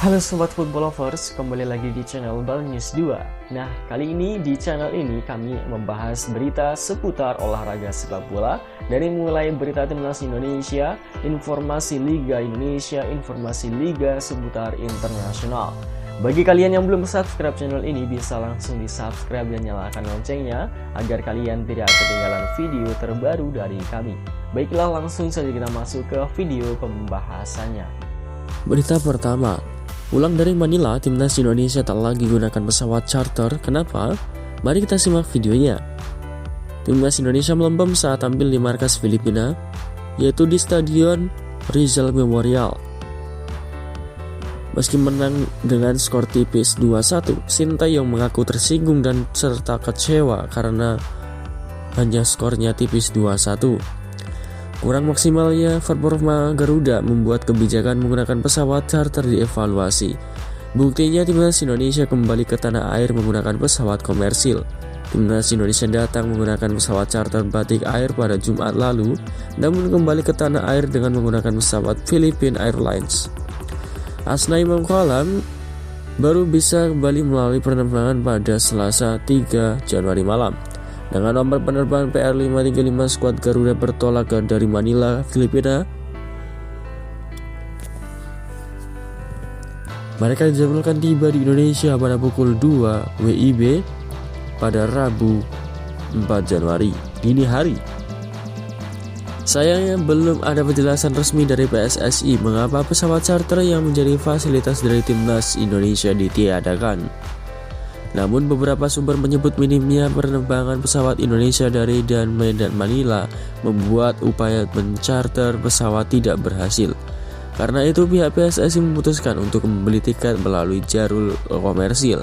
Halo Sobat Football Lovers, kembali lagi di channel Bal News 2. Nah, kali ini di channel ini kami membahas berita seputar olahraga sepak bola. Dari mulai berita timnas Indonesia, informasi Liga Indonesia, informasi Liga seputar internasional. Bagi kalian yang belum subscribe channel ini, bisa langsung di subscribe dan nyalakan loncengnya agar kalian tidak ketinggalan video terbaru dari kami. Baiklah, langsung saja kita masuk ke video pembahasannya. Berita pertama, pulang dari Manila, timnas Indonesia tak lagi gunakan pesawat charter. Kenapa? Mari kita simak videonya. Timnas Indonesia melempem saat tampil di markas Filipina, yaitu di Stadion Rizal Memorial. Meski menang dengan skor tipis 2-1, Sintayong mengaku tersinggung dan serta kecewa karena hanya skornya tipis 2-1. Kurang maksimalnya performa Garuda membuat kebijakan menggunakan pesawat charter dievaluasi. Buktinya timnas Indonesia kembali ke tanah air menggunakan pesawat komersil. Timnas Indonesia datang menggunakan pesawat charter Batik Air pada Jumat lalu, namun kembali ke tanah air dengan menggunakan pesawat Philippine Airlines. Asnai Mangkualam baru bisa kembali melalui penerbangan pada Selasa 3 Januari malam. Dengan nomor penerbangan PR535, skuad Garuda bertolak dari Manila, Filipina. Mereka dijadwalkan tiba di Indonesia pada pukul 2 WIB pada Rabu 4 Januari dini hari. Sayangnya belum ada penjelasan resmi dari PSSI mengapa pesawat charter yang menjadi fasilitas dari timnas Indonesia ditiadakan. Namun beberapa sumber menyebut minimnya penerbangan pesawat Indonesia dari dan Medan Manila membuat upaya mencarter pesawat tidak berhasil. Karena itu pihak PSSI memutuskan untuk membeli tiket melalui jalur komersil.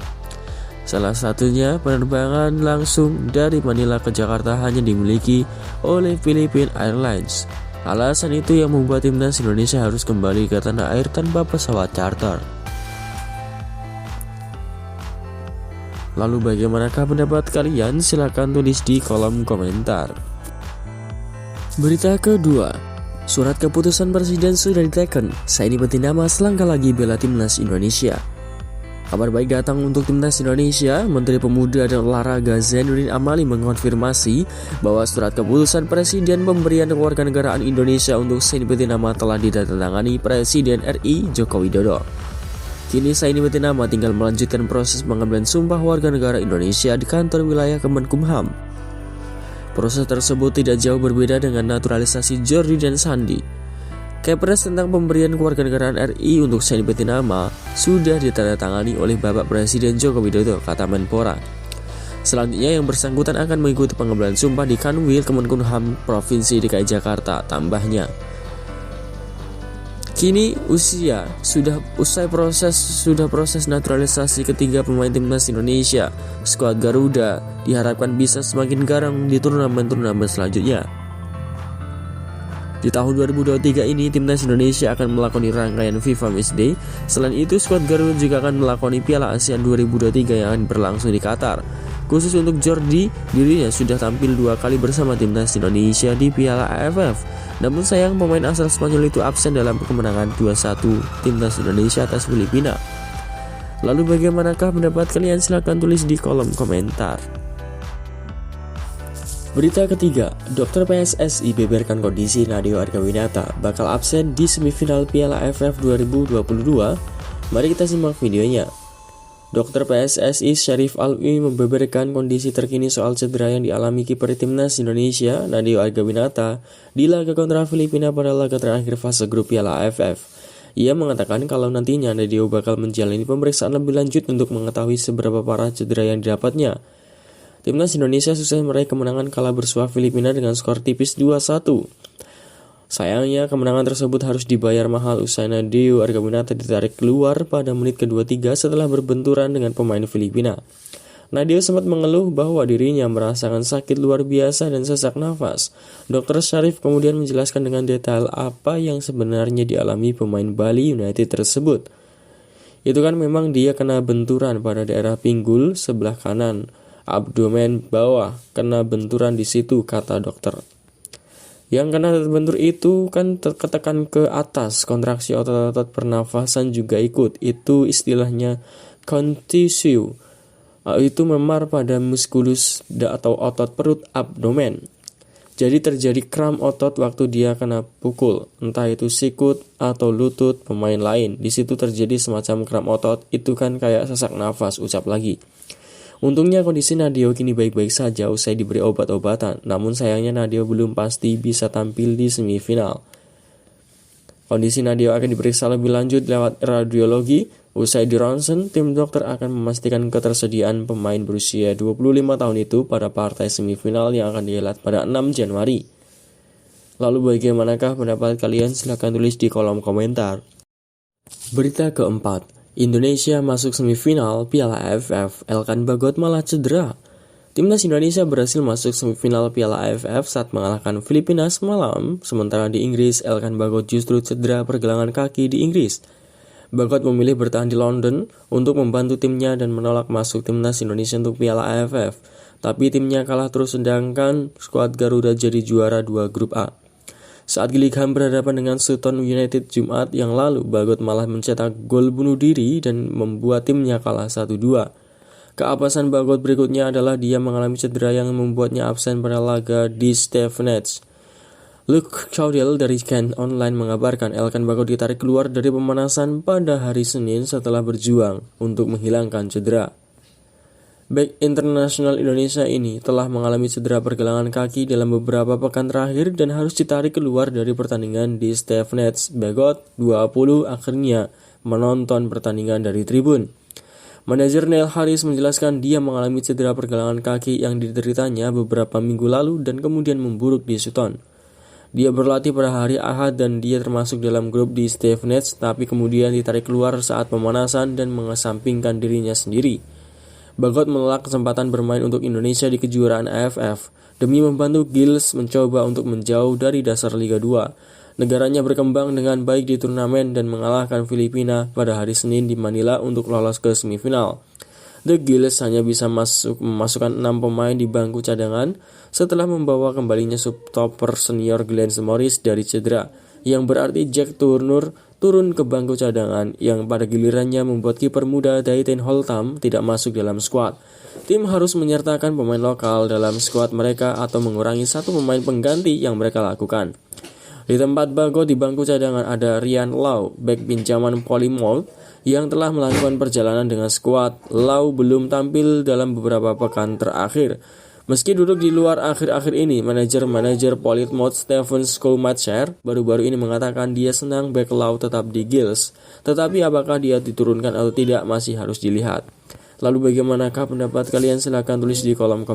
Salah satunya penerbangan langsung dari Manila ke Jakarta hanya dimiliki oleh Philippine Airlines. Alasan itu yang membuat timnas Indonesia harus kembali ke tanah air tanpa pesawat charter. Lalu bagaimanakah pendapat kalian? Silahkan tulis di kolom komentar. Berita kedua, surat keputusan presiden sudah diteken. Saini Betinama selangkah lagi bela timnas Indonesia. Kabar baik datang untuk timnas Indonesia. Menteri Pemuda dan Olahraga Zainuddin Amali mengonfirmasi bahwa surat keputusan presiden pemberian kewarganegaraan Indonesia untuk Saini Betinama telah ditandatangani Presiden RI Joko Widodo. Kini Saini Betinama tinggal melanjutkan proses pengambilan sumpah warga negara Indonesia di kantor wilayah Kemenkumham. Proses tersebut tidak jauh berbeda dengan naturalisasi Jordi dan Sandi. Kepres tentang pemberian kewarganegaraan RI untuk Saini Betinama sudah ditandatangani oleh Bapak Presiden Joko Widodo, kata Menpora. Selanjutnya yang bersangkutan akan mengikuti pengambilan sumpah di Kanwil Kemenkumham Provinsi DKI Jakarta, tambahnya. Kini sudah proses naturalisasi ketiga pemain timnas Indonesia. Skuad Garuda diharapkan bisa semakin garang di turnamen-turnamen selanjutnya. Di tahun 2023 ini, timnas Indonesia akan melakoni rangkaian FIFA Matchday. Selain itu, skuad Garuda juga akan melakoni Piala ASEAN 2023 yang akan berlangsung di Qatar. Khusus untuk Jordi, dirinya sudah tampil 2 kali bersama timnas Indonesia di Piala AFF. Namun sayang, pemain asal Spanyol itu absen dalam kemenangan 2-1 timnas Indonesia atas Filipina. Lalu bagaimanakah pendapat kalian? Silahkan tulis di kolom komentar. Berita ketiga, dokter PSSI beberkan kondisi Nadeo Argawinata bakal absen di semifinal Piala AFF 2022. Mari kita simak videonya. Dokter PSSI Syarif Alwi membeberkan kondisi terkini soal cedera yang dialami kiper timnas Indonesia Nadeo Argawinata di laga kontra Filipina pada laga terakhir fase grup Piala AFF. Ia mengatakan kalau nantinya Nadeo bakal menjalani pemeriksaan lebih lanjut untuk mengetahui seberapa parah cedera yang didapatnya. Timnas Indonesia sukses meraih kemenangan kala bersua Filipina dengan skor tipis 2-1. Sayangnya kemenangan tersebut harus dibayar mahal usai Nadeo Argawinata ditarik keluar pada menit ke-23 setelah berbenturan dengan pemain Filipina. Nadeo sempat mengeluh bahwa dirinya merasakan sakit luar biasa dan sesak nafas. Dr. Syarif kemudian menjelaskan dengan detail apa yang sebenarnya dialami pemain Bali United tersebut. Itu kan memang dia kena benturan pada daerah pinggul sebelah kanan. Abdomen bawah kena benturan di situ, kata dokter. Yang kena terbentur itu kan ketekan ke atas, kontraksi otot-otot pernafasan juga ikut. Itu istilahnya contusio. Itu memar pada muskulus atau otot perut abdomen. Jadi terjadi kram otot waktu dia kena pukul, entah itu sikut atau lutut pemain lain. Di situ terjadi semacam kram otot, itu kan kayak sesak nafas, ucap lagi. Untungnya kondisi Nadeo kini baik-baik saja usai diberi obat-obatan, namun sayangnya Nadeo belum pasti bisa tampil di semifinal. Kondisi Nadeo akan diperiksa lebih lanjut lewat radiologi. Usai di ronsen, tim dokter akan memastikan ketersediaan pemain berusia 25 tahun itu pada partai semifinal yang akan dihelat pada 6 Januari. Lalu bagaimanakah pendapat kalian? Silahkan tulis di kolom komentar. Berita keempat, Indonesia masuk semifinal Piala AFF, Elkan Bagot malah cedera. Timnas Indonesia berhasil masuk semifinal Piala AFF saat mengalahkan Filipina semalam, sementara di Inggris, Elkan Bagot justru cedera pergelangan kaki di Inggris. Bagot memilih bertahan di London untuk membantu timnya dan menolak masuk Timnas Indonesia untuk Piala AFF. Tapi timnya kalah terus sedangkan skuad Garuda jadi juara 2 grup A. Saat Gillingham berhadapan dengan Sutton United Jumat yang lalu, Bagot malah mencetak gol bunuh diri dan membuat timnya kalah 1-2. Keapasan Bagot berikutnya adalah dia mengalami cedera yang membuatnya absen pada laga di Stevenage. Luke Caudle dari Kent Online mengabarkan Elkan Bagot ditarik keluar dari pemanasan pada hari Senin setelah berjuang untuk menghilangkan cedera. Bek internasional Indonesia ini telah mengalami cedera pergelangan kaki dalam beberapa pekan terakhir dan harus ditarik keluar dari pertandingan di Stevenage. Bagot, 20, akhirnya menonton pertandingan dari tribun. Manajer Neil Harris menjelaskan dia mengalami cedera pergelangan kaki yang dideritanya beberapa minggu lalu dan kemudian memburuk di Sutton. Dia berlatih pada hari Ahad dan dia termasuk dalam grup di Stevenage, tapi kemudian ditarik keluar saat pemanasan dan mengesampingkan dirinya sendiri. Bagot menolak kesempatan bermain untuk Indonesia di kejuaraan AFF demi membantu Gills mencoba untuk menjauh dari dasar Liga 2. Negaranya berkembang dengan baik di turnamen dan mengalahkan Filipina pada hari Senin di Manila untuk lolos ke semifinal. The Gills hanya bisa memasukkan 6 pemain di bangku cadangan setelah membawa kembalinya subtopper senior Glenn Morris dari cedera, yang berarti Jack Turner turun ke bangku cadangan yang pada gilirannya membuat kiper muda Dayton Holtam tidak masuk dalam skuad. Tim harus menyertakan pemain lokal dalam skuad mereka atau mengurangi satu pemain pengganti yang mereka lakukan. Di tempat Bagot di bangku cadangan ada Ryan Lau, bek pinjaman Polymol, yang telah melakukan perjalanan dengan skuad. Lau belum tampil dalam beberapa pekan terakhir. Meski duduk di luar akhir-akhir ini, manajer Polymouth Stephen Schumacher baru-baru ini mengatakan dia senang bek Lau tetap di Gills. Tetapi apakah dia diturunkan atau tidak masih harus dilihat. Lalu bagaimanakah pendapat kalian? Silahkan tulis di kolom komentar.